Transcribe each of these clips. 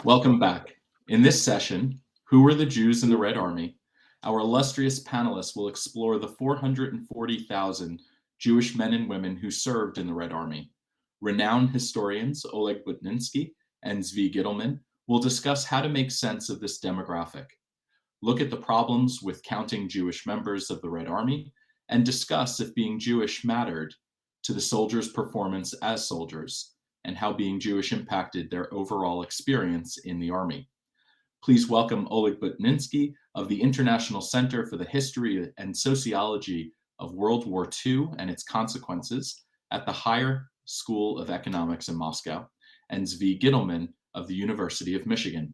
Welcome back. In this session, Who Were the Jews in the Red Army? Our illustrious panelists will explore the 440,000 Jewish men and women who served in the Red Army. Renowned historians Oleg Budnitskii and Zvi Gitelman will discuss how to make sense of this demographic, look at the problems with counting Jewish members of the Red Army, and discuss if being Jewish mattered to the soldiers' performance as soldiers, and how being Jewish impacted their overall experience in the Army. Please welcome Oleg Budnitskii of the International Center for the History and Sociology of World War II and its Consequences at the Higher School of Economics in Moscow, and Zvi Gitelman of the University of Michigan.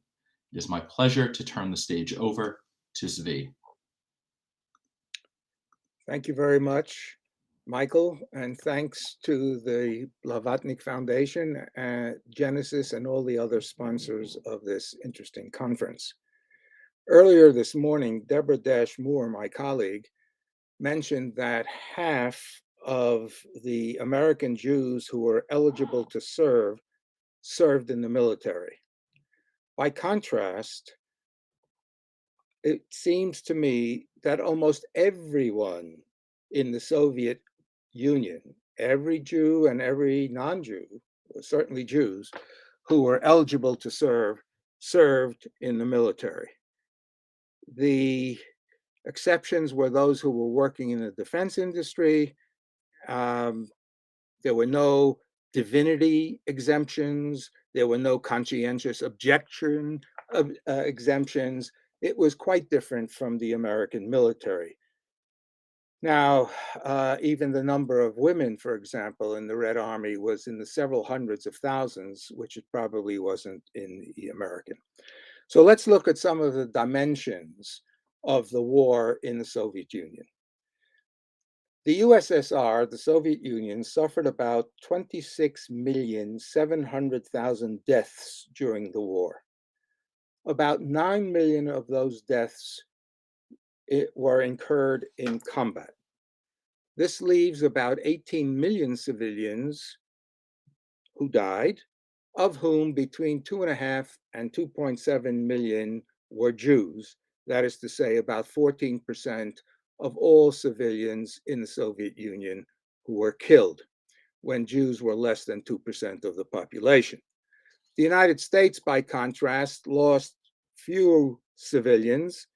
It is my pleasure to turn the stage over to Zvi. Thank you very much, Michael, and thanks to the Blavatnik Foundation, Genesis, and all the other sponsors of this interesting conference. Earlier this morning, Deborah Moore, my colleague, mentioned that half of the American Jews who were eligible to served in the military. By contrast, it seems to me that almost everyone in the Soviet Union, every Jew and every non-Jew, or certainly Jews, who were eligible to served in the military. The exceptions were those who were working in the defense industry. There were no divinity exemptions. There were no conscientious objection exemptions. It was quite different from the American military. Now, even the number of women, for example, in the Red Army was in the several hundreds of thousands, which it probably wasn't in the American. So let's look at some of the dimensions of the war in the Soviet Union. The USSR, the Soviet Union, suffered about 26,700,000 deaths during the war. About 9 million of those deaths were incurred in combat. This leaves about 18 million civilians who died, of whom between 2.5 and 2.7 million were Jews. That is to say, about 14% of all civilians in the Soviet Union who were killed, when Jews were less than 2% of the population. The United States, by contrast, lost few civilians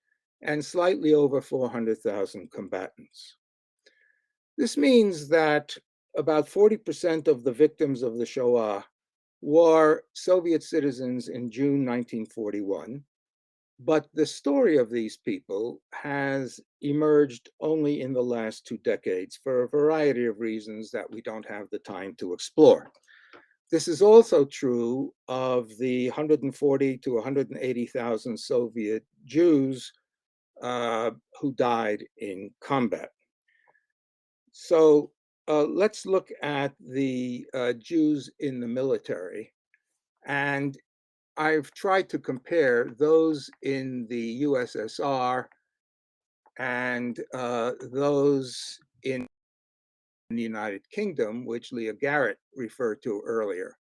and slightly over 400,000 combatants. This means that about 40% of the victims of the Shoah were Soviet citizens in June 1941, but the story of these people has emerged only in the last 2 decades for a variety of reasons that we don't have the time to explore. This is also true of the 140 to 180,000 Soviet Jews who died in combat. So let's look at the Jews in the military. And I've tried to compare those in the USSR and those in the United Kingdom, which Leah Garrett referred to earlier.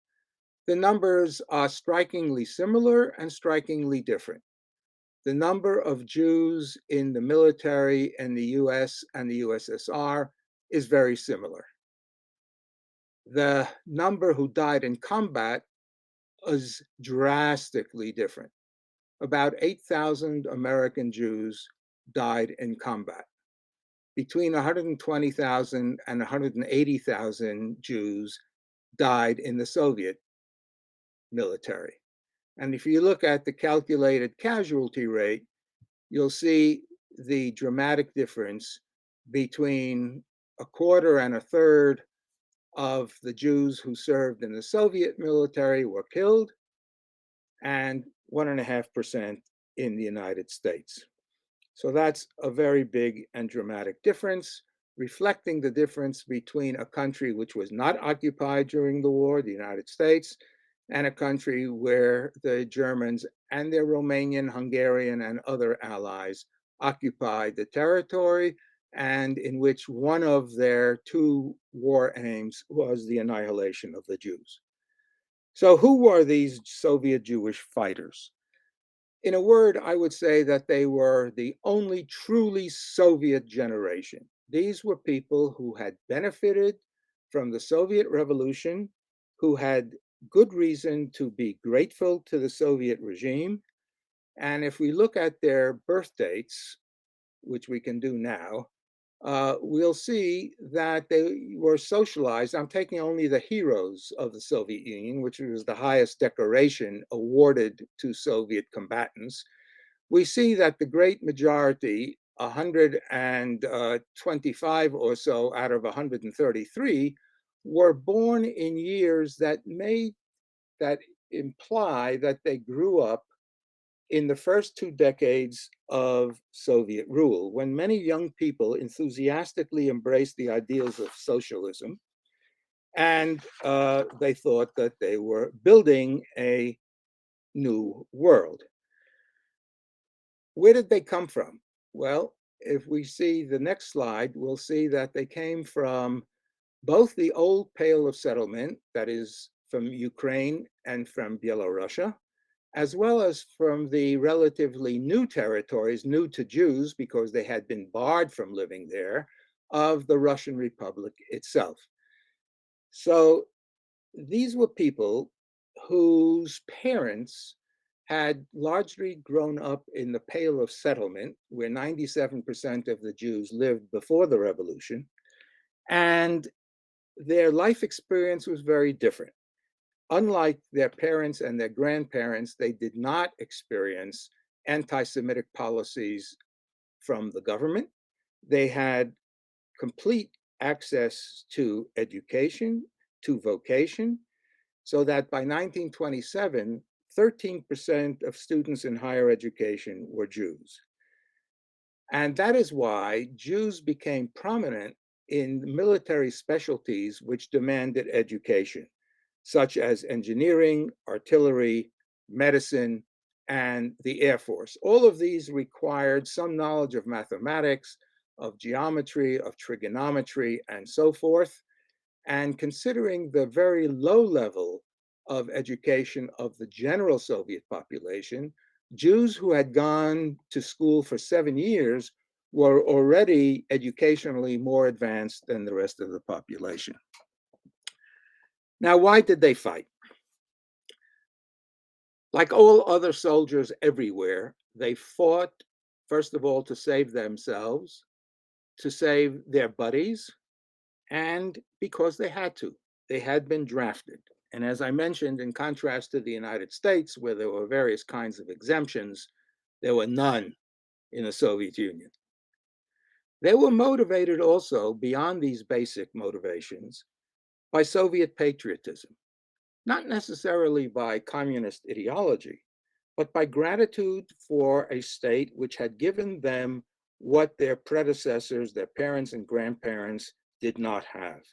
The numbers are strikingly similar and strikingly different. The number of Jews in the military in the US and the USSR is very similar. The number who died in combat is drastically different. About 8,000 American Jews died in combat. Between 120,000 and 180,000 Jews died in the Soviet military. And if you look at the calculated casualty rate, you'll see the dramatic difference between a quarter and a third of the Jews who served in the Soviet military were killed, and 1.5% in the United States. So that's a very big and dramatic difference, reflecting the difference between a country which was not occupied during the war, the United States, and a country where the Germans and their Romanian, Hungarian, and other allies occupied the territory, and in which one of their 2 war aims was the annihilation of the Jews. So who were these Soviet Jewish fighters? In a word, I would say that they were the only truly Soviet generation. These were people who had benefited from the Soviet Revolution, who had good reason to be grateful to the Soviet regime. And if we look at their birth dates, which we can do now, we'll see that they were socialized. I'm taking only the heroes of the Soviet Union, which was the highest decoration awarded to Soviet combatants. We see that the great majority, 125 or so out of 133, were born in years that imply that they grew up in the first 2 decades of Soviet rule, when many young people enthusiastically embraced the ideals of socialism, and they thought that they were building a new world. Where did they come from? Well, if we see the next slide, we'll see that they came from both the old Pale of Settlement, that is from Ukraine and from Belarusia, as well as from the relatively new territories, new to Jews because they had been barred from living there, of the Russian Republic itself. So these were people whose parents had largely grown up in the Pale of Settlement, where 97% of the Jews lived before the revolution, and their life experience was very different. Unlike their parents and their grandparents, they did not experience anti-Semitic policies from the government. They had complete access to education, to vocation, so that by 1927, 13% of students in higher education were Jews. And that is why Jews became prominent in military specialties which demanded education, such as engineering, artillery, medicine, and the Air Force. All of these required some knowledge of mathematics, of geometry, of trigonometry, and so forth. And considering the very low level of education of the general Soviet population, Jews who had gone to school for 7 years were already educationally more advanced than the rest of the population. Now, why did they fight? Like all other soldiers everywhere, they fought, first of all, to save themselves, to save their buddies, and because they had to. They had been drafted. And as I mentioned, in contrast to the United States, where there were various kinds of exemptions, there were none in the Soviet Union. They were motivated also, beyond these basic motivations, by Soviet patriotism, not necessarily by communist ideology, but by gratitude for a state which had given them what their predecessors, their parents and grandparents, did not have.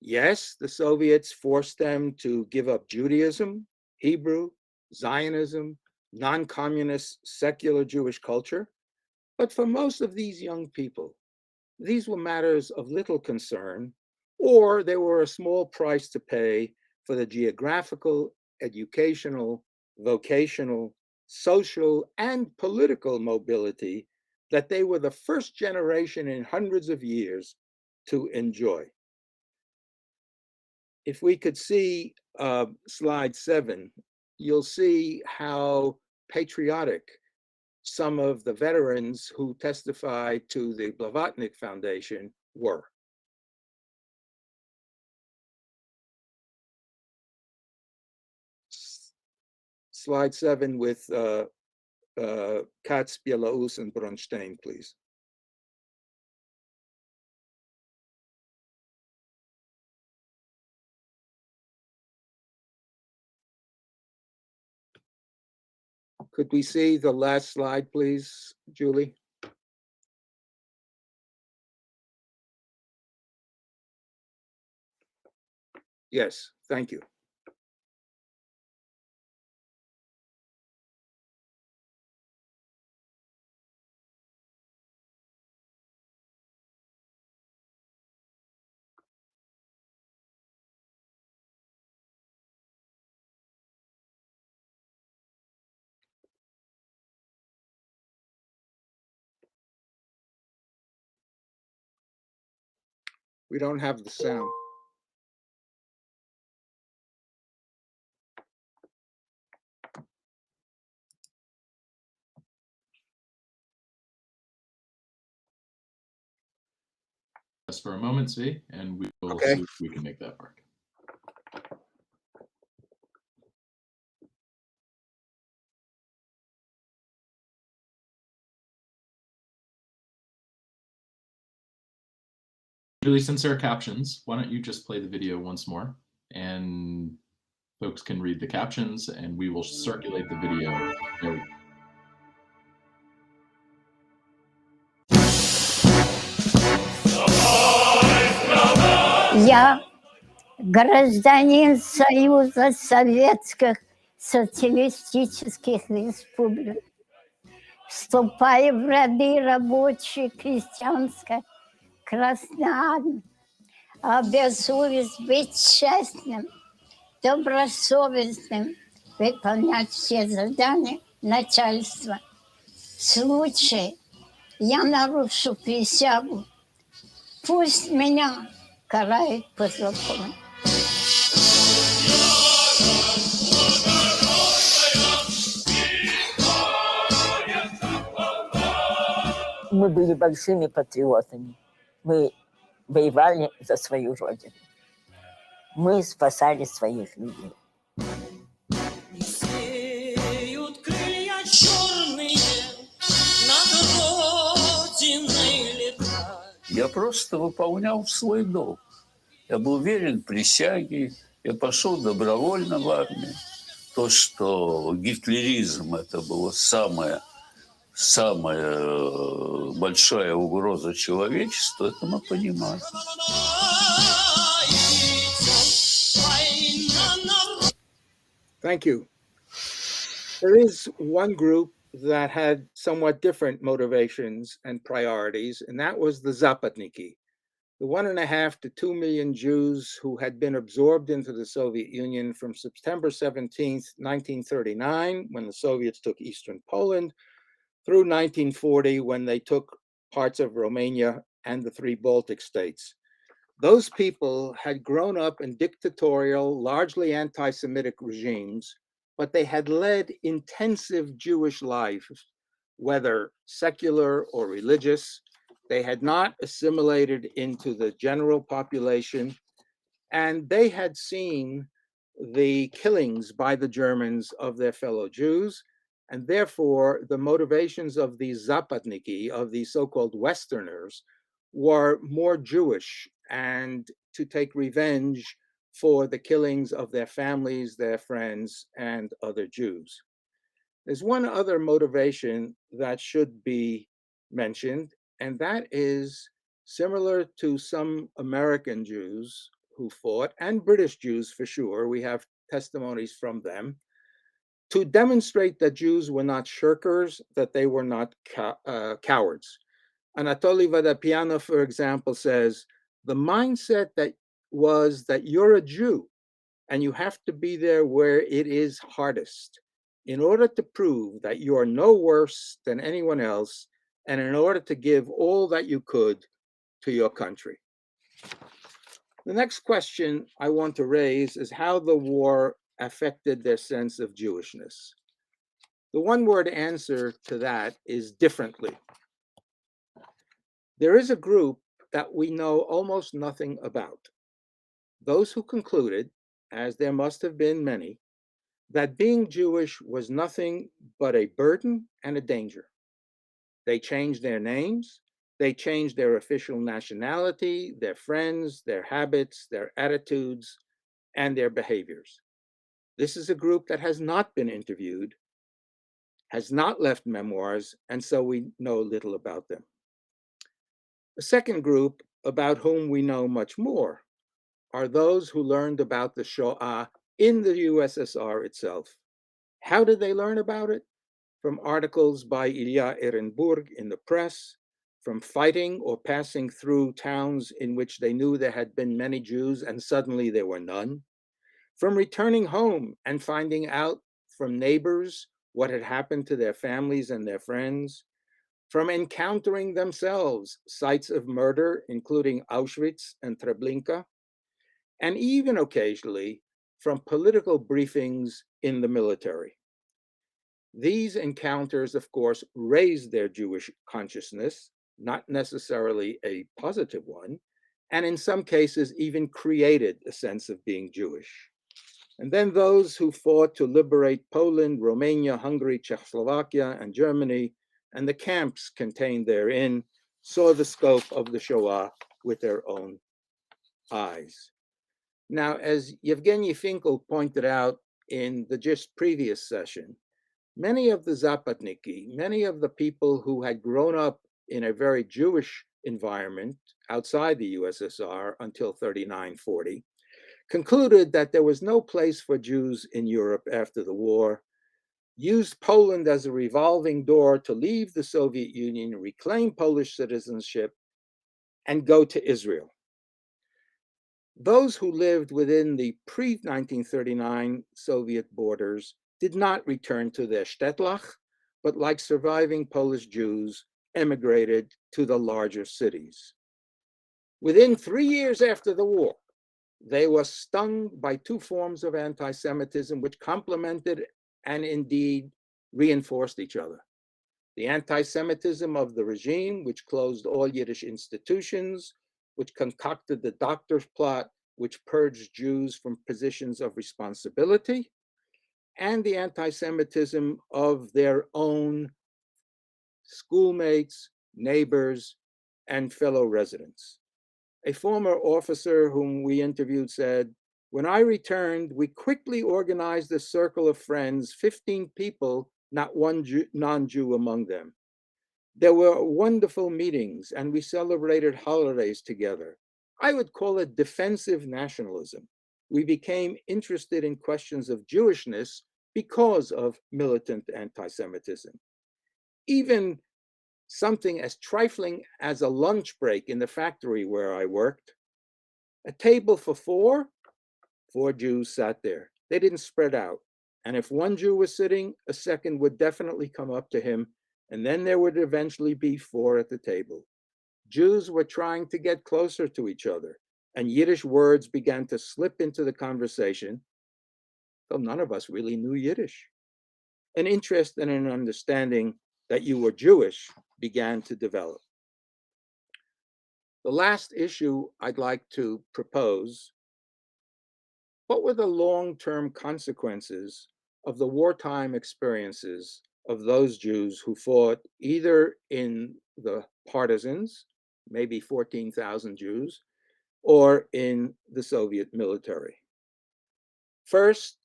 Yes, the Soviets forced them to give up Judaism, Hebrew, Zionism, non-communist secular Jewish culture, but for most of these young people, these were matters of little concern, or they were a small price to pay for the geographical, educational, vocational, social, and political mobility that they were the first generation in hundreds of years to enjoy. If we could see slide 7, you'll see how patriotic some of the veterans who testified to the Blavatnik Foundation were. Slide 7 with Katz, Bielaus, and Bronstein, please. Could we see the last slide, please, Julie? Yes, thank you. We don't have the sound. Just for a moment, Zvi, and we will Okay. see if we can make that work. Usually, since there are captions, why don't you just play the video once more, and folks can read the captions, and we will circulate the video. There we go. Я гражданин Союза Советских Социалистических Республик. Вступаю в ряды рабочей крестьянской Красной Армии. Обязуюсь быть честным, добросовестным, выполнять все задания начальства. В случае я нарушу присягу, пусть меня карает по закону. Мы были большими патриотами. Мы воевали за свою родину. Мы спасали своих людей. Сеют крылья черные, над родиной летать. Я просто выполнял свой долг. Я был верен присяге, я пошел добровольно в армию. То, что гитлеризм это была самая большая угроза человечеству, это мы понимаем. Thank you. There is one group that had somewhat different motivations and priorities, and that was the Zapatniki, the 1.5 to 2 million Jews who had been absorbed into the Soviet Union from September 17th, 1939, when the Soviets took Eastern Poland, through 1940, when they took parts of Romania and the 3 Baltic states. Those people had grown up in dictatorial, largely anti-Semitic regimes, but they had led intensive Jewish life, whether secular or religious. They had not assimilated into the general population, and they had seen the killings by the Germans of their fellow Jews, and therefore the motivations of the Zapatniki, of the so-called Westerners, were more Jewish and to take revenge for the killings of their families, their friends, and other Jews. There's one other motivation that should be mentioned, and that is similar to some American Jews who fought, and British Jews for sure, we have testimonies from them, to demonstrate that Jews were not shirkers, that they were not cowards. Anatoly Vodopianov, for example, says, the mindset that was that you're a Jew and you have to be there where it is hardest in order to prove that you are no worse than anyone else and in order to give all that you could to your country. The next question I want to raise is how the war affected their sense of Jewishness. The one-word answer to that is differently. There is a group that we know almost nothing about. Those who concluded, as there must have been many, that being Jewish was nothing but a burden and a danger. They changed their names, they changed their official nationality, their friends, their habits, their attitudes, and their behaviors. This is a group that has not been interviewed, has not left memoirs, and so we know little about them. The second group, about whom we know much more, are those who learned about the Shoah in the USSR itself. How did they learn about it? From articles by Ilya Ehrenburg in the press, from fighting or passing through towns in which they knew there had been many Jews and suddenly there were none, from returning home and finding out from neighbors what had happened to their families and their friends, from encountering themselves sites of murder, including Auschwitz and Treblinka, and even occasionally from political briefings in the military. These encounters, of course, raised their Jewish consciousness, not necessarily a positive one, and in some cases even created a sense of being Jewish. And then those who fought to liberate Poland, Romania, Hungary, Czechoslovakia, and Germany, and the camps contained therein, saw the scope of the Shoah with their own eyes. Now, as Yevgeny Finkel pointed out in the just previous session, many of the Zapatniki, many of the people who had grown up in a very Jewish environment outside the USSR until 39-40, concluded that there was no place for Jews in Europe after the war, used Poland as a revolving door to leave the Soviet Union, reclaim Polish citizenship, and go to Israel. Those who lived within the pre-1939 Soviet borders did not return to their Städtlach, but like surviving Polish Jews, emigrated to the larger cities. Within 3 years after the war, they were stung by two forms of anti-Semitism which complemented and indeed reinforced each other. The anti-Semitism of the regime, which closed all Yiddish institutions, which concocted the doctor's plot, which purged Jews from positions of responsibility, and the anti-Semitism of their own schoolmates, neighbors, and fellow residents. A former officer whom we interviewed said, "When I returned, we quickly organized a circle of friends, 15 people, not one non-Jew among them. There were wonderful meetings and we celebrated holidays together. I would call it defensive nationalism. We became interested in questions of Jewishness because of militant anti-Semitism. Even something as trifling as a lunch break in the factory where I worked, a table for four Jews sat there. They didn't spread out. And if one Jew was sitting, a second would definitely come up to him, and then there would eventually be four at the table. Jews were trying to get closer to each other, and Yiddish words began to slip into the conversation, though none of us really knew Yiddish. An interest and an understanding that you were Jewish began to develop. The last issue I'd like to propose: what were the long-term consequences of the wartime experiences of those Jews who fought either in the partisans, maybe 14,000 Jews, or in the Soviet military? First,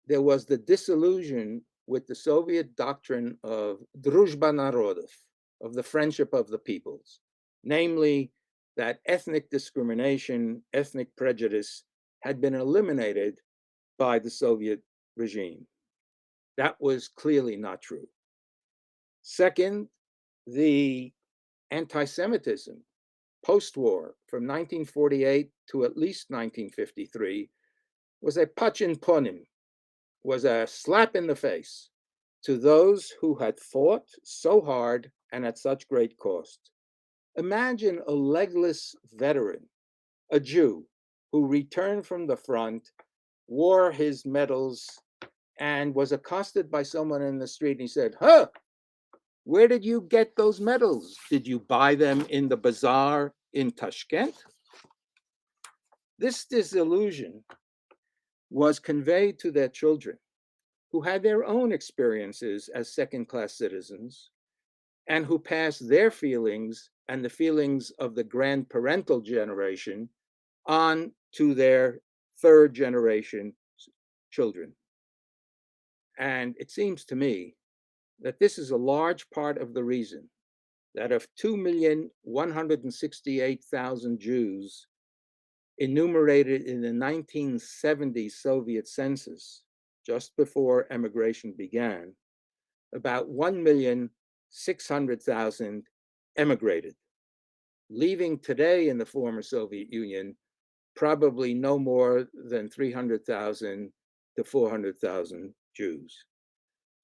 there was the disillusion with the Soviet doctrine of Druzhba Narodov, of the friendship of the peoples, namely that ethnic discrimination, ethnic prejudice had been eliminated by the Soviet regime. That was clearly not true. Second, the anti-Semitism post-war from 1948 to at least 1953 was a pachin ponim, was a slap in the face to those who had fought so hard and at such great cost. Imagine a legless veteran, a Jew, who returned from the front, wore his medals, and was accosted by someone in the street, and he said, "Huh, where did you get those medals? Did you buy them in the bazaar in Tashkent?" This disillusion was conveyed to their children, who had their own experiences as second-class citizens, and who passed their feelings and the feelings of the grandparental generation on to their third generation children. And it seems to me that this is a large part of the reason that of 2,168,000 Jews enumerated in the 1970 Soviet census, just before emigration began, about 1,600,000 emigrated, leaving today in the former Soviet Union probably no more than 300,000 to 400,000 Jews.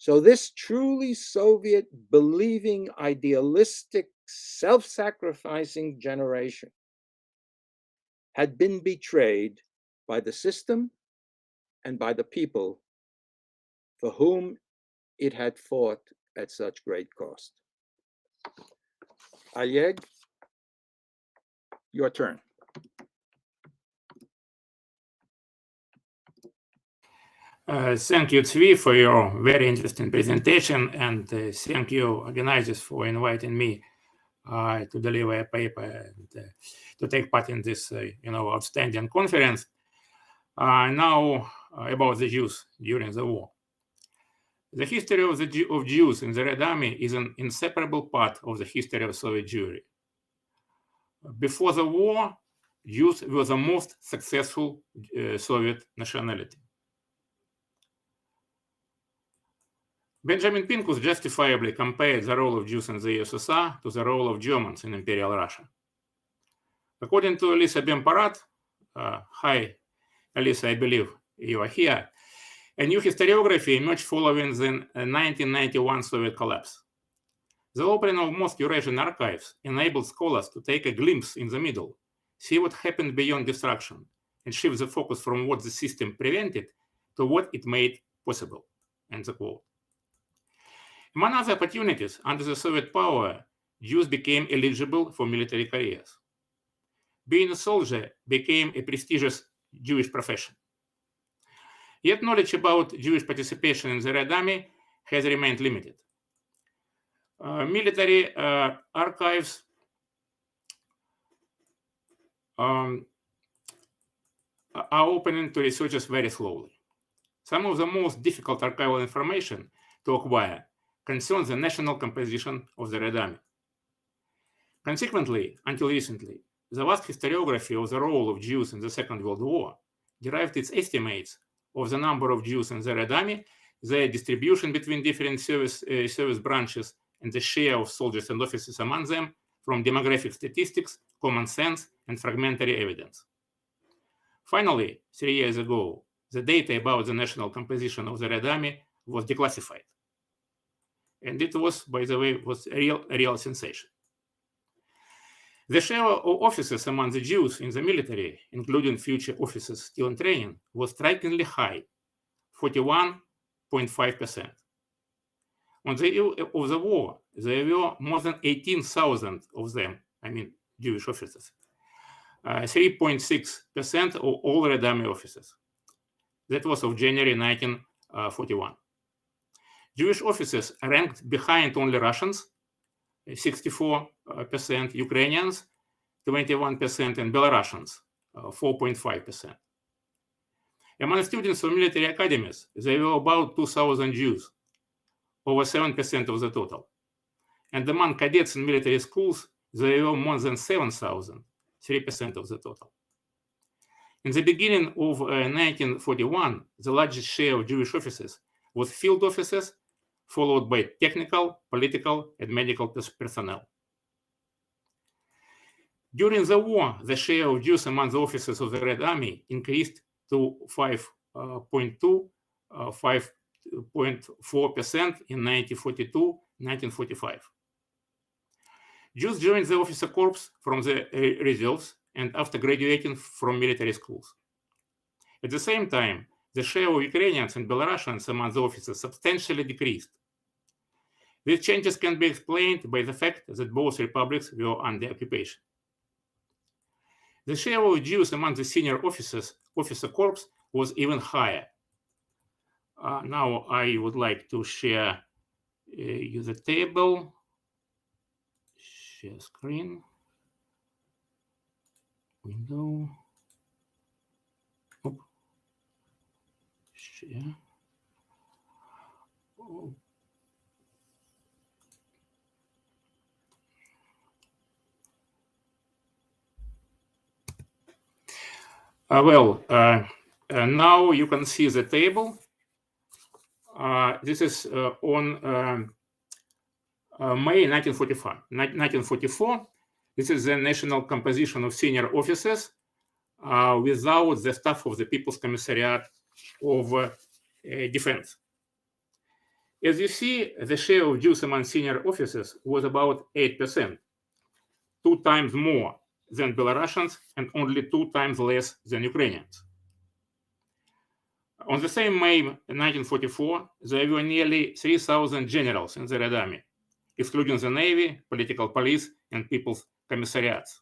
So this truly Soviet believing, idealistic, self-sacrificing generation had been betrayed by the system and by the people for whom it had fought at such great cost. Oleg, your turn. Thank you, Zvi, for your very interesting presentation, and thank you, organizers, for inviting me to deliver a paper and to take part in this, outstanding conference. Now, about the Jews during the war. The history of Jews in the Red Army is an inseparable part of the history of Soviet Jewry. Before the war, Jews were the most successful Soviet nationality. Benjamin Pincus justifiably compared the role of Jews in the USSR to the role of Germans in Imperial Russia. According to Elisa Bemparat, hi, Elisa, I believe you are here, a new historiography emerged following the 1991 Soviet collapse. The opening of most Eurasian archives enabled scholars to take a glimpse in the middle, see what happened beyond destruction, and shift the focus from what the system prevented to what it made possible. End of quote. Among other opportunities, under the Soviet power, Jews became eligible for military careers. Being a soldier became a prestigious Jewish profession. Yet knowledge about Jewish participation in the Red Army has remained limited. Military archives are opening to researchers very slowly. Some of the most difficult archival information to acquire concerns the national composition of the Red Army. Consequently, until recently, the vast historiography of the role of Jews in the Second World War derived its estimates of the number of Jews in the Red Army, their distribution between different service branches, and the share of soldiers and officers among them from demographic statistics, common sense, and fragmentary evidence. Finally, 3 years ago, the data about the national composition of the Red Army was declassified. And it was, by the way, was a real sensation. The share of officers among the Jews in the military, including future officers still in training, was strikingly high, 41.5%. On the eve of the war, there were more than 18,000 of them, Jewish officers, 3.6% of all Red Army officers. That was of January 1941. Jewish officers ranked behind only Russians, 64%, Ukrainians, 21%, and Belarusians, 4.5%. Among students of military academies, there were about 2,000 Jews, over 7% of the total. And among cadets in military schools, there were more than 7,000, 3% of the total. In the beginning of 1941, the largest share of Jewish officers was field officers, followed by technical, political, and medical personnel. During the war, the share of Jews among the officers of the Red Army increased to 5.4% in 1942-1945. Jews joined the officer corps from the reserves and after graduating from military schools. At the same time, the share of Ukrainians and Belarusians among the officers substantially decreased. These changes can be explained by the fact that both republics were under occupation. The share of Jews among the senior officer corps was even higher. Now I would like to share the table. Share screen. Window. Oh. Share. Oh. Now you can see the table. This is on May 1944. This is the national composition of senior officers without the staff of the People's Commissariat of Defense. As you see, the share of Jews among senior officers was about 8%, 2 times more than Belarusians and only 2 times less than Ukrainians. On the same May 1944, there were nearly 3,000 generals in the Red Army, excluding the Navy, political police, and people's commissariats.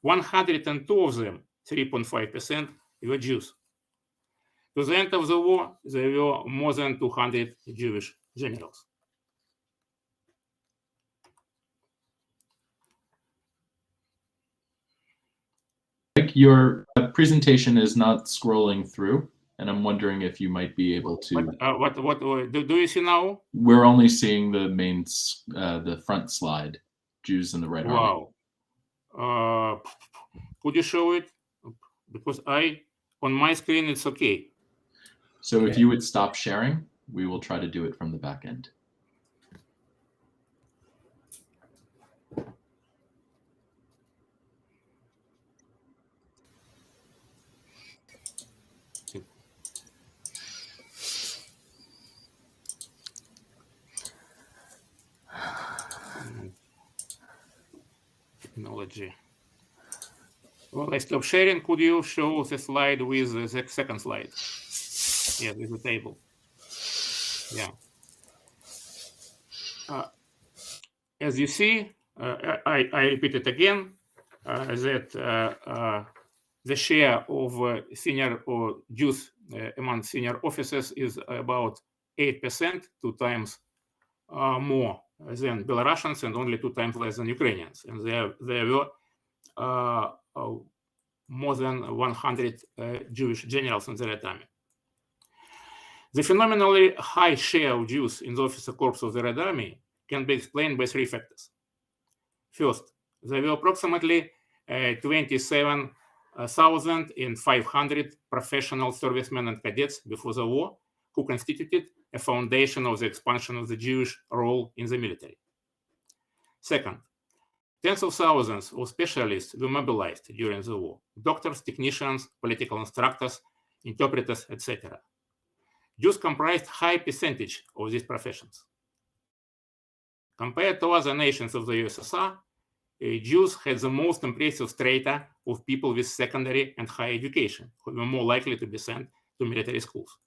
102 of them, 3.5%, were Jews. To the end of the war, there were more than 200 Jewish generals. Your presentation is not scrolling through, and I'm wondering if you might be able to. What do you see now? We're only seeing the main, the front slide, Jews in the Red Army. Wow. Could you show it? Because on my screen, it's okay. So if you would stop sharing, we will try to do it from the back end. Technology. Well, I stop sharing. Could you show the slide with the second slide? Yeah, with the table. Yeah. As you see, I repeat it again, that the share of senior or Jews among senior officers is about 8%, 2 times more than Belarusians and only 2 times less than Ukrainians. And there were more than 100 Jewish generals in the Red Army. The phenomenally high share of Jews in the officer corps of the Red Army can be explained by 3 factors. First, there were approximately 27,500 professional servicemen and cadets before the war who constituted a foundation of the expansion of the Jewish role in the military. Second, tens of thousands of specialists were mobilized during the war: doctors, technicians, political instructors, interpreters, etc. Jews comprised high percentage of these professions. Compared to other nations of the USSR, Jews had the most impressive strata of people with secondary and higher education, who were more likely to be sent to military schools.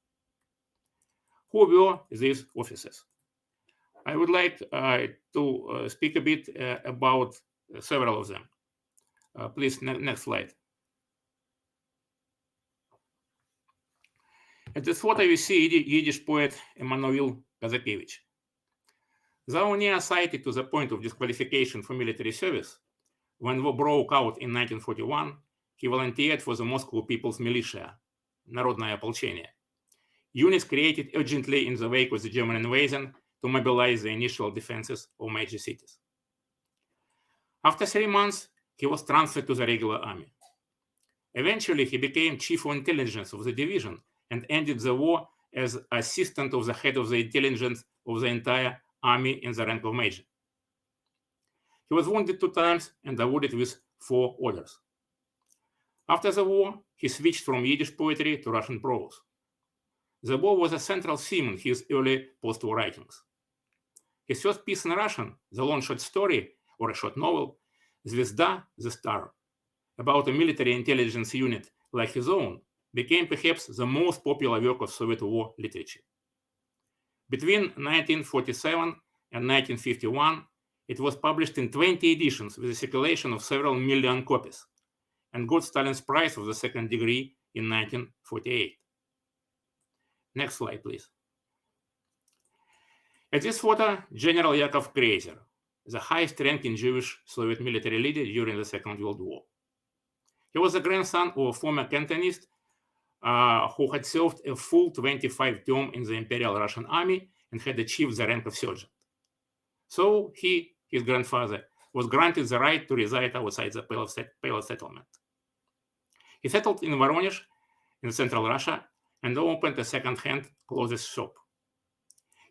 Who were these officers? I would like to speak a bit about several of them. Please, next slide. At this photo, you see Yiddish poet Emanuel Kazakevich. Though near sighted to the point of disqualification for military service, when war broke out in 1941, he volunteered for the Moscow People's Militia, Народное ополчение, units created urgently in the wake of the German invasion to mobilize the initial defenses of major cities. After 3 months, he was transferred to the regular army. Eventually, he became chief of intelligence of the division and ended the war as assistant of the head of the intelligence of the entire army in the rank of major. He was wounded 2 times and awarded with 4 orders. After the war, he switched from Yiddish poetry to Russian prose. The war was a central theme in his early post-war writings. His first piece in Russian, the long short story, or a short novel, Zvezda, the Star, about a military intelligence unit like his own, became perhaps the most popular work of Soviet war literature. Between 1947 and 1951, it was published in 20 editions with a circulation of several million copies, and got Stalin's Prize of the Second Degree in 1948. Next slide, please. At this photo, General Yakov Kreiser, the highest-ranking Jewish Soviet military leader during the Second World War. He was the grandson of a former Cantonist who had served a full 25 term in the Imperial Russian Army and had achieved the rank of sergeant. So he, his grandfather, was granted the right to reside outside the Pale settlement. He settled in Voronezh in central Russia and opened a second-hand clothes shop.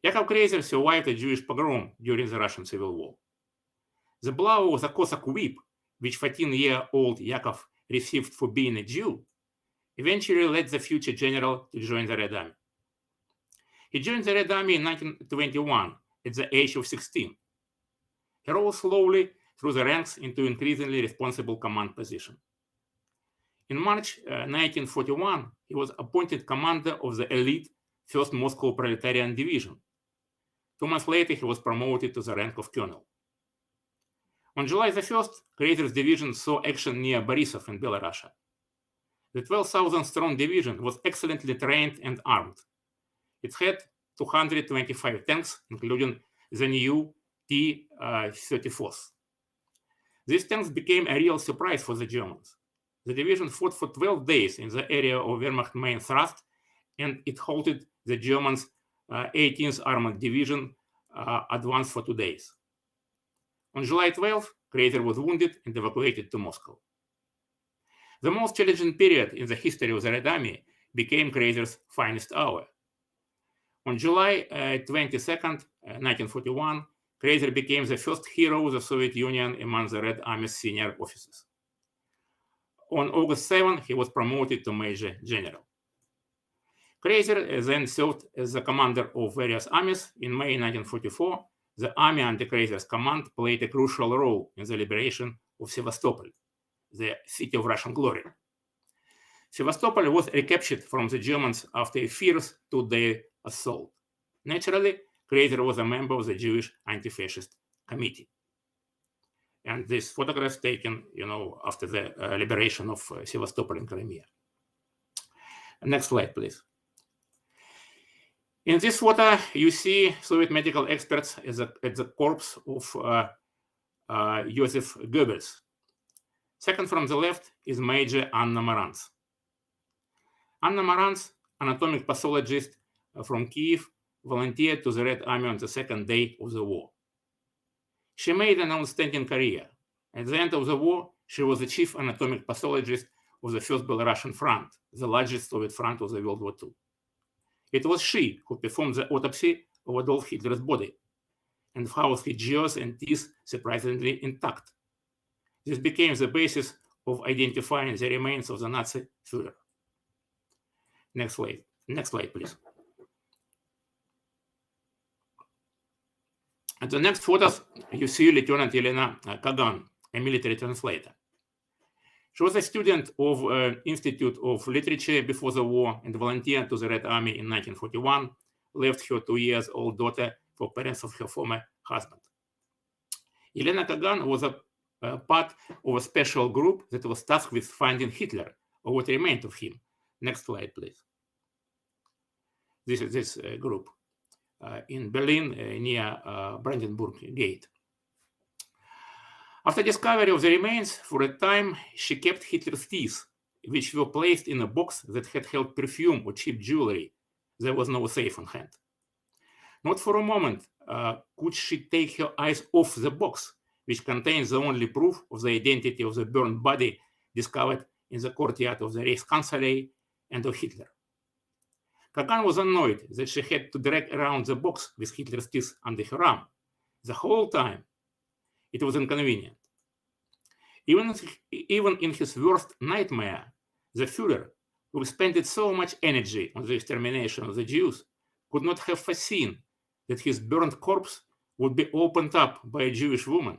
Yakov Kreiser survived a Jewish pogrom during the Russian Civil War. The blow of the Cossack whip, which 14-year-old Yakov received for being a Jew, eventually led the future general to join the Red Army. He joined the Red Army in 1921 at the age of 16. He rose slowly through the ranks into increasingly responsible command position. In March 1941, he was appointed commander of the elite 1st Moscow Proletarian Division. 2 months later, he was promoted to the rank of colonel. On July the 1st, Kreiser's division saw action near Borisov in Belarus. The 12,000-strong division was excellently trained and armed. It had 225 tanks, including the new T-34s. These tanks became a real surprise for the Germans. The division fought for 12 days in the area of Wehrmacht main thrust, and it halted the Germans' 18th Armored Division advance for 2 days. On July 12, Kreiser was wounded and evacuated to Moscow. The most challenging period in the history of the Red Army became Kreiser's finest hour. On July 22nd, 1941, Kreiser became the first hero of the Soviet Union among the Red Army's senior officers. On August 7, he was promoted to Major General. Kreiser then served as the commander of various armies. In May 1944, the army under Kreiser's command played a crucial role in the liberation of Sevastopol, the city of Russian glory. Sevastopol was recaptured from the Germans after a fierce 2-day assault. Naturally, Kreiser was a member of the Jewish Anti-Fascist Committee. And this photograph is taken, after the liberation of Sevastopol and Crimea. Next slide, please. In this photo, you see Soviet medical experts at the corpse of Joseph Goebbels. Second from the left is Major Anna Marantz. Anna Marantz, anatomic pathologist from Kiev, volunteered to the Red Army on the 2nd day of the war. She made an outstanding career. At the end of the war, she was the chief anatomic pathologist of the 1st Belarusian Front, the largest Soviet front of the World War II. It was she who performed the autopsy of Adolf Hitler's body and found his jaws and teeth surprisingly intact. This became the basis of identifying the remains of the Nazi Führer. Next slide, please. At the next photos, you see Lieutenant Elena Kagan, a military translator. She was a student of Institute of Literature before the war and volunteered to the Red Army in 1941, left her 2-year-old daughter for parents of her former husband. Elena Kagan was a part of a special group that was tasked with finding Hitler, or what remained of him. Next slide, please. This is this group in Berlin near Brandenburg Gate. After discovery of the remains, for a time, she kept Hitler's teeth, which were placed in a box that had held perfume or cheap jewelry. There was no safe on hand. Not for a moment could she take her eyes off the box, which contains the only proof of the identity of the burned body discovered in the courtyard of the Reichskanzlei and of Hitler. Kagan was annoyed that she had to drag around the box with Hitler's teeth under her arm. The whole time, it was inconvenient. Even in his worst nightmare, the Führer, who expended so much energy on the extermination of the Jews, could not have foreseen that his burned corpse would be opened up by a Jewish woman,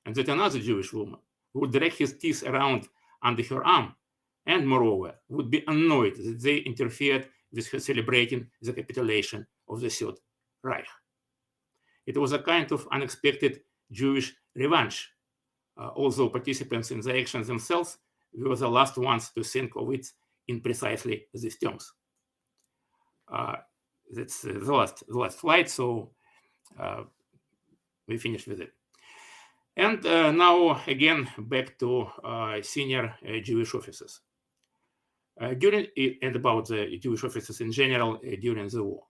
and that another Jewish woman would drag his teeth around under her arm, and moreover, would be annoyed that they interfered with her celebrating the capitulation of the Third Reich. It was a kind of unexpected Jewish revenge, although participants in the actions themselves were the last ones to think of it in precisely these terms. That's the last slide, so we finished with it. And now again back to senior Jewish officers. And about the Jewish officers in general during the war.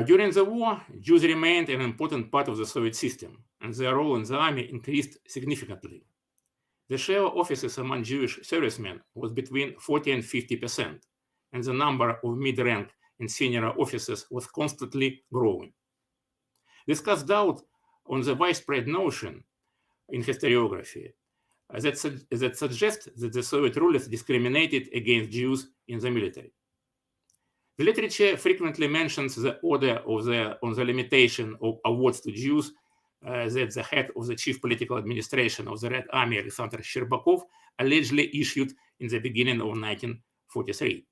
During the war, Jews remained an important part of the Soviet system, and their role in the army increased significantly. The share of officers among Jewish servicemen was between 40 and 50%, and the number of mid-rank and senior officers was constantly growing. This casts doubt on the widespread notion in historiography that suggests that the Soviet rulers discriminated against Jews in the military. The literature frequently mentions the order on the limitation of awards to Jews that the head of the chief political administration of the Red Army, Alexander Sherbakov, allegedly issued in the beginning of 1943.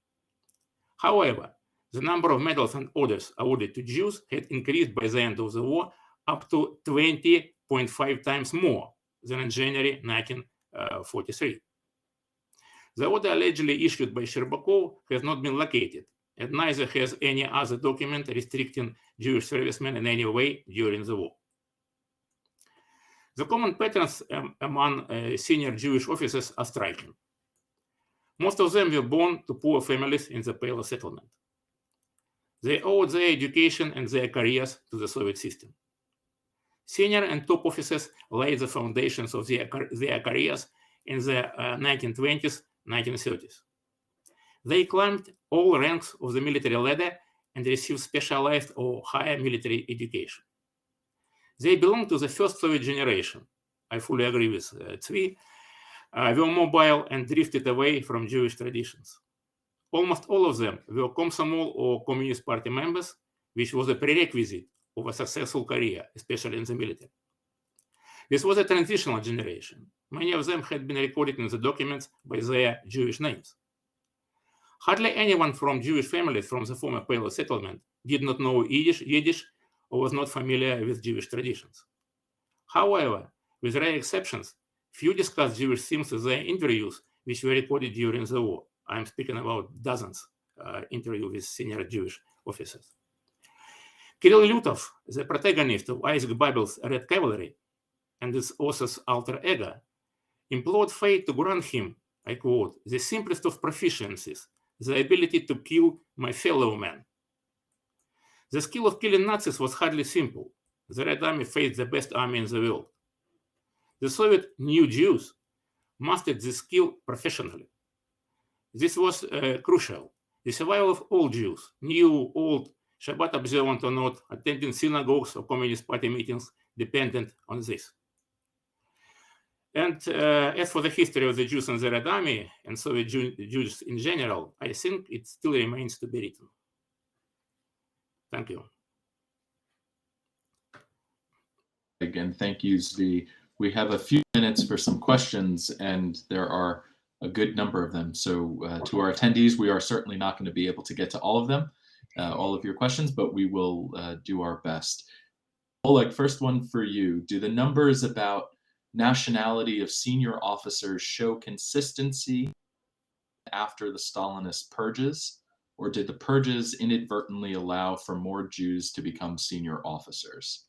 However, the number of medals and orders awarded to Jews had increased by the end of the war up to 20.5 times more than in January 1943. The order allegedly issued by Sherbakov has not been located, and neither has any other document restricting Jewish servicemen in any way during the war. The common patterns among senior Jewish officers are striking. Most of them were born to poor families in the Pale settlement. They owed their education and their careers to the Soviet system. Senior and top officers laid the foundations of their careers in the 1920s, 1930s. They climbed all ranks of the military ladder and received specialized or higher military education. They belong to the first Soviet generation. I fully agree with Zvi. Were mobile and drifted away from Jewish traditions. Almost all of them were Komsomol or Communist Party members, which was a prerequisite of a successful career, especially in the military. This was a transitional generation. Many of them had been recorded in the documents by their Jewish names. Hardly anyone from Jewish families from the former Pale settlement did not know Yiddish, or was not familiar with Jewish traditions. However, with rare exceptions, few discussed Jewish themes in their interviews, which were recorded during the war. I'm speaking about dozens interviews with senior Jewish officers. Kirill Lutov, the protagonist of Isaac Babel's Red Cavalry and its author's alter ego, implored fate to grant him, I quote, the simplest of proficiencies, the ability to kill my fellow man. The skill of killing Nazis was hardly simple. The Red Army faced the best army in the world. The Soviet new Jews mastered this skill professionally. This was crucial. The survival of all Jews, new, old, Shabbat observant or not, attending synagogues or Communist Party meetings, dependent on this. And as for the history of the Jews in the Red Army and Soviet Jews in general, I think it still remains to be written. Thank you. Again, thank you, Zvi. We have a few minutes for some questions, and there are a good number of them. So to our attendees, we are certainly not going to be able to get to all of them, all of your questions, but we will do our best. Oleg, first one for you. Do the numbers about nationality of senior officers show consistency after the Stalinist purges, or did the purges inadvertently allow for more Jews to become senior officers?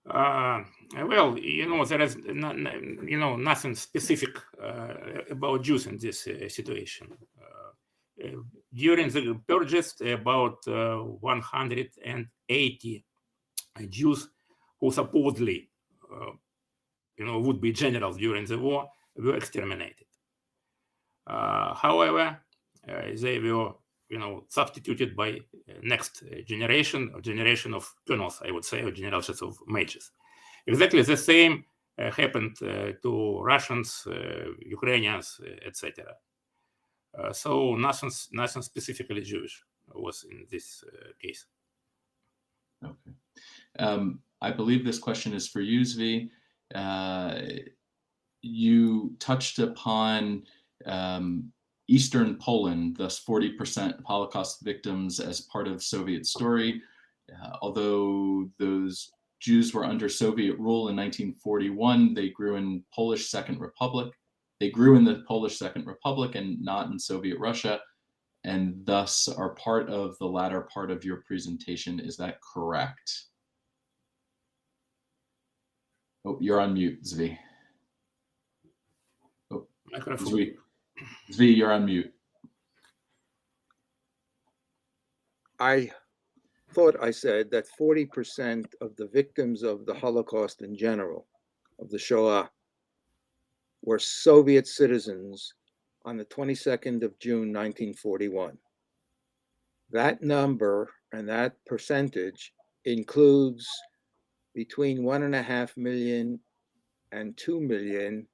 Well, there is nothing specific about Jews in this situation. During the purges, about 180 Jews who supposedly, would be generals during the war were exterminated. However, they were, substituted by next generation of colonels, I would say, or generals of majors. Exactly the same happened to Russians, Ukrainians, etc. So nothing specifically Jewish was in this case. Okay. I believe this question is for you, Zvi. You touched upon Eastern Poland, thus 40% Holocaust victims as part of Soviet story. Although those Jews were under Soviet rule in 1941, they grew in Polish Second Republic. They grew in the Polish Second Republic and not in Soviet Russia, and thus are part of the latter part of your presentation. Is that correct? Oh, you're on mute, Zvi. Oh, Zvi, you're on mute. I thought I said that 40% of the victims of the Holocaust in general, of the Shoah, were Soviet citizens on the 22nd of June, 1941. That number and that percentage includes between 1.5 million and 2 million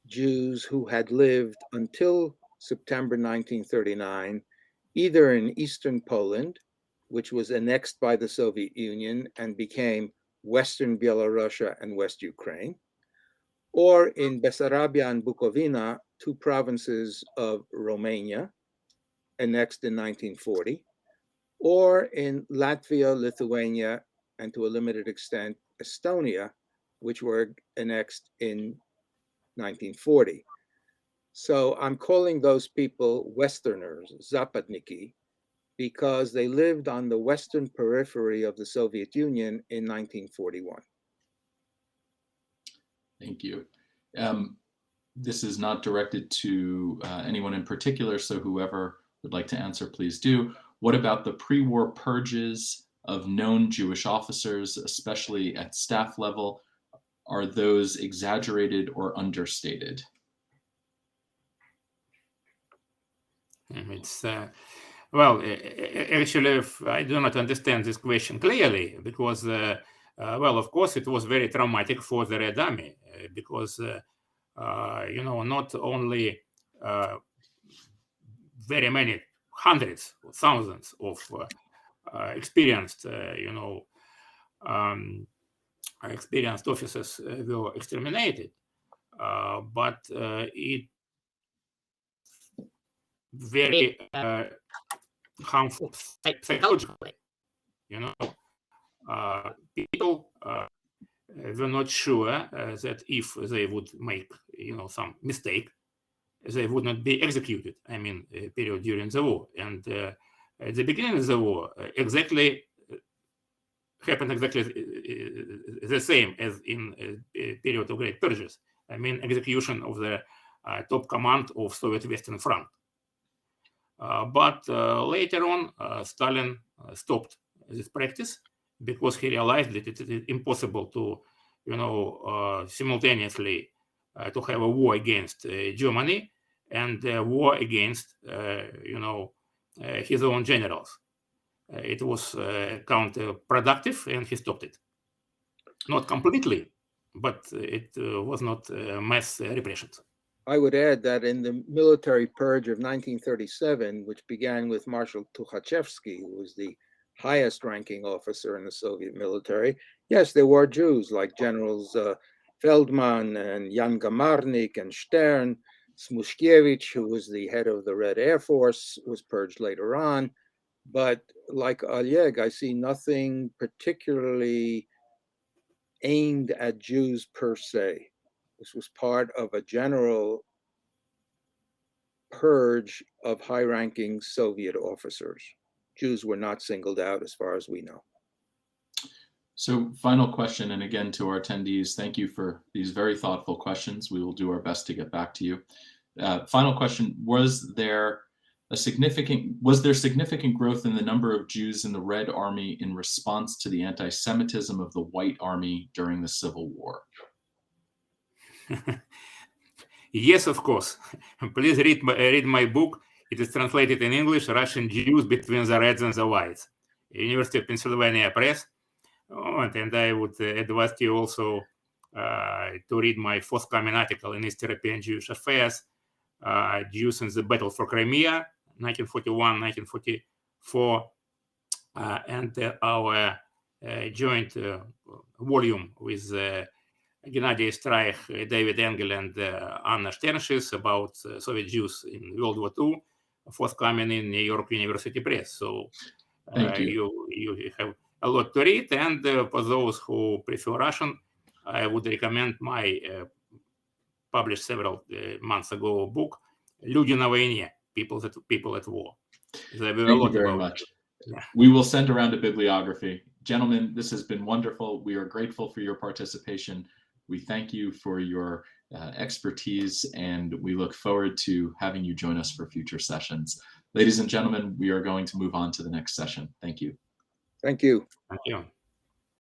Jews who had lived until September 1939, either in Eastern Poland, which was annexed by the Soviet Union and became Western Belarusia and West Ukraine, or in Bessarabia and Bukovina, two provinces of Romania, annexed in 1940, or in Latvia, Lithuania, and to a limited extent, Estonia, which were annexed in 1940. So I'm calling those people Westerners, Zapadniki, because they lived on the western periphery of the Soviet Union in 1941. Thank you. This is not directed to anyone in particular, so whoever would like to answer, please do. What about the pre-war purges of known Jewish officers, especially at staff level? Are those exaggerated or understated? It's well, actually, I do not understand this question clearly because, well, of course, it was very traumatic for the Red Army because, you know, not only very many hundreds, thousands of experienced, you know, experienced officers were exterminated, but it very harmful psychologically. You know, people were not sure that if they would make, you know, some mistake, they would not be executed. I mean, period during the war. And at the beginning of the war, happened exactly the same as in a period of great purges. I mean, execution of the top command of Soviet Western Front. But later on, Stalin stopped this practice because he realized that it is impossible to, you know, simultaneously to have a war against Germany and a war against, you know, his own generals. It was counterproductive, and he stopped it. Not completely, but it was not mass repression. I would add that in the military purge of 1937, which began with Marshal Tukhachevsky, who was the highest ranking officer in the Soviet military, yes, there were Jews like Generals Feldman and Jan Gamarnik and Stern. Smushkevich, who was the head of the Red Air Force, was purged later on. But like Oleg, I see nothing particularly aimed at Jews per se. This was part of a general purge of high-ranking Soviet officers. Jews were not singled out as far as we know. So final question, and again to our attendees, thank you for these very thoughtful questions. We will do our best to get back to you. Final question, was there significant growth in the number of Jews in the Red Army in response to the anti-Semitism of the White Army during the Civil War? Yes, of course. Please read my book. It is translated in English, Russian Jews Between the Reds and the Whites, University of Pennsylvania Press. And I would advise you also to read my forthcoming article in East European Jewish Affairs, Jews in the Battle for Crimea, 1941-1944, and our joint volume with Gennady Streich, David Engel, and Anna Sternschis about Soviet Jews in World War II, forthcoming in New York University Press. So you have a lot to read, and for those who prefer Russian, I would recommend my published several months ago book, Люди на войне, People at War. Thank you very much. Yeah. We will send around a bibliography. Gentlemen, this has been wonderful. We are grateful for your participation. We thank you for your expertise, and we look forward to having you join us for future sessions. Ladies and gentlemen, we are going to move on to the next session. Thank you. Thank you. Thank you.